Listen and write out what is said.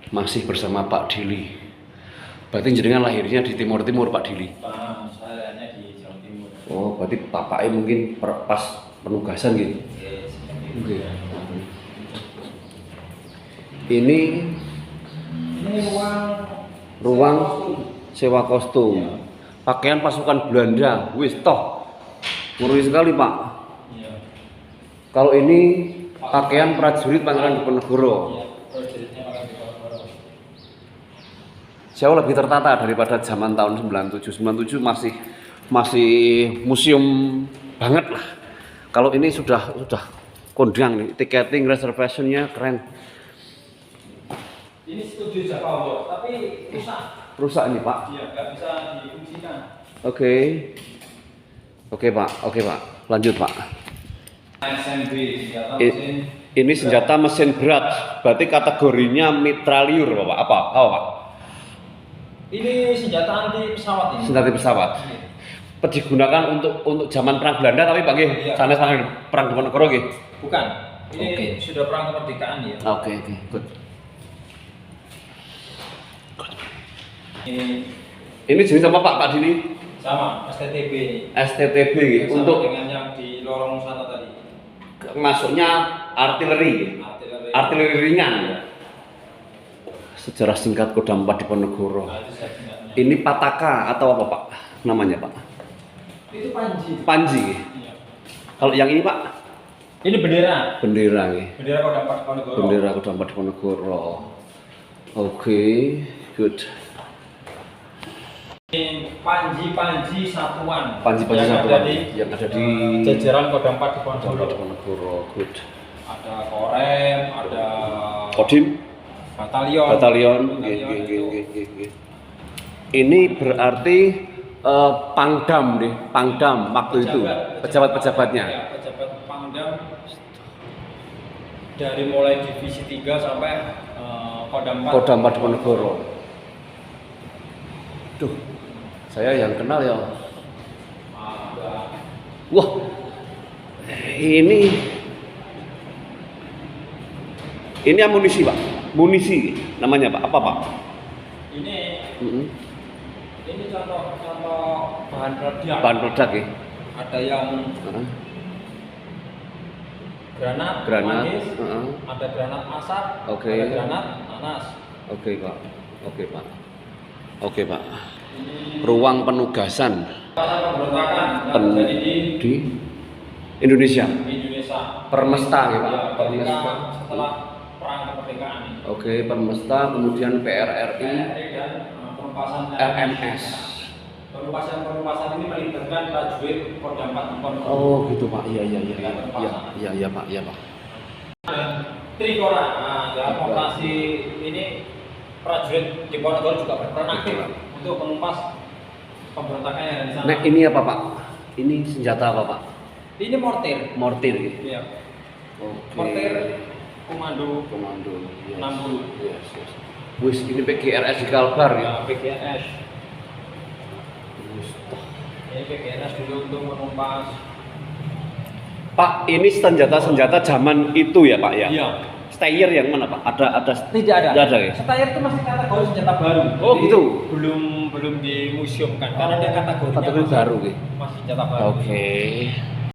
Masih bersama Pak Dili. Berarti jenengan lahirnya di Timur Timur, Pak Dili? Saya di Jawa Timur. Oh, berarti bapaknya mungkin pas penugasan gitu? Oke. Ini ruang kostum. sewa kostum. Ya. Pakaian pasukan Belanda. Wis toh. Ngeri sekali, Pak. Ya. Kalau ini pakaian prajurit Pangeran Diponegoro. Ya, prajuritnya Pangeran Diponegoro. Jauh lebih tertata daripada zaman tahun 97. 97 masih museum banget lah. Kalau ini sudah kondang nih, tiketing reservationnya keren. Ini studio Java, tapi rusak. Rusak ini, Pak. Iya, nggak bisa difungsikan. Oke. Oke, Pak. Lanjut, Pak. SMB, senjata mesin. Ini senjata mesin berat. Berarti kategorinya mitraliur, Bapak. Apa, Pak? Ini senjata anti pesawat ini. Senjata pesawat. Iya. Digunakan untuk zaman perang Belanda, tapi bagi Iya. sanes perang Diponegoro gitu. Bukan. Ini Oke. sudah perang kemerdekaan ya. Oke, good. Ini jenis apa, Pak Dili? Sama STTB. STTB gitu. Sama Untuk dengan yang di lorong sana tadi. masuknya artileri. Artileri ringan. Sejarah singkat Kodam 4 Diponegoro. Nah, itu saya ingatnya. Ini pataka atau apa, Pak? Namanya, Pak? Itu panji. Panji. Iya. Kalau yang ini, Pak? Ini bendera. Bendera nih. Bendera Kodam 4 Diponegoro. Bendera Kodam 4 Diponegoro. Oke, good. Ini panji satuan. Panji-panji yang satuan ada di, yang ada di jajaran Kodam 4 Kodam 4 Diponegoro. Diponegoro, good. Ada Korem, ada Kodim, batalion. batalion. Itu. Ini berarti Pangdam deh, Pangdam waktu itu, pejabat-pejabatnya. Ya, pejabat Pangdam dari mulai divisi 3 sampai Kodam 4. Kodam 4 Diponegoro. Duh, saya yang kenal ya. Wah, ini amunisi, Pak. Munisi namanya, Pak. Apa, Pak? Ini Mm-hmm. ini contoh bahan peledak. Bahan peledak ya. Ada yang granat, Granat. manggis, ada granat asap, Oke. ada granat nanas. Oke, Pak. Oke, Pak. Ruang penugasan Kata pemberontakan pen- terjadi di Indonesia. di Indonesia. Permesta ya, Pak. Ya, Permesta. ketika setelah perang kemerdekaan ini. Oke, Permesta, kemudian PRRI, PRRI dan penumpasan RMS. Penumpasan ini melibatkan prajurit Kodam 4 Diponegoro. Oh, gitu, Pak. Iya, Pak. Dan Trikora. Nah, dalam operasi ini prajurit Diponegoro juga berperan aktif untuk menumpas pemberontakan yang ada di sana. Nah, ini apa, Pak? Ini senjata apa, Pak? Ini mortir. Mortir gitu. Iya. Oke. Mortir komando Komando. Yes. 60. Yes. Wis ini PGRS di Kalbar ya. Ya, PGRS. Wis, toh. Ini PGRS dulu untuk menumpas. Pak, ini senjata zaman itu ya, Pak ya? Iya. Steyr yang mana, Pak? Ada. Tidak ada. Tidak ada ya? Steyr itu masih kategori senjata baru. Oh, Jadi gitu. Belum dimuseumkan karena dia kategorinya Kategori masih- baru gitu. Masih senjata baru. Oke.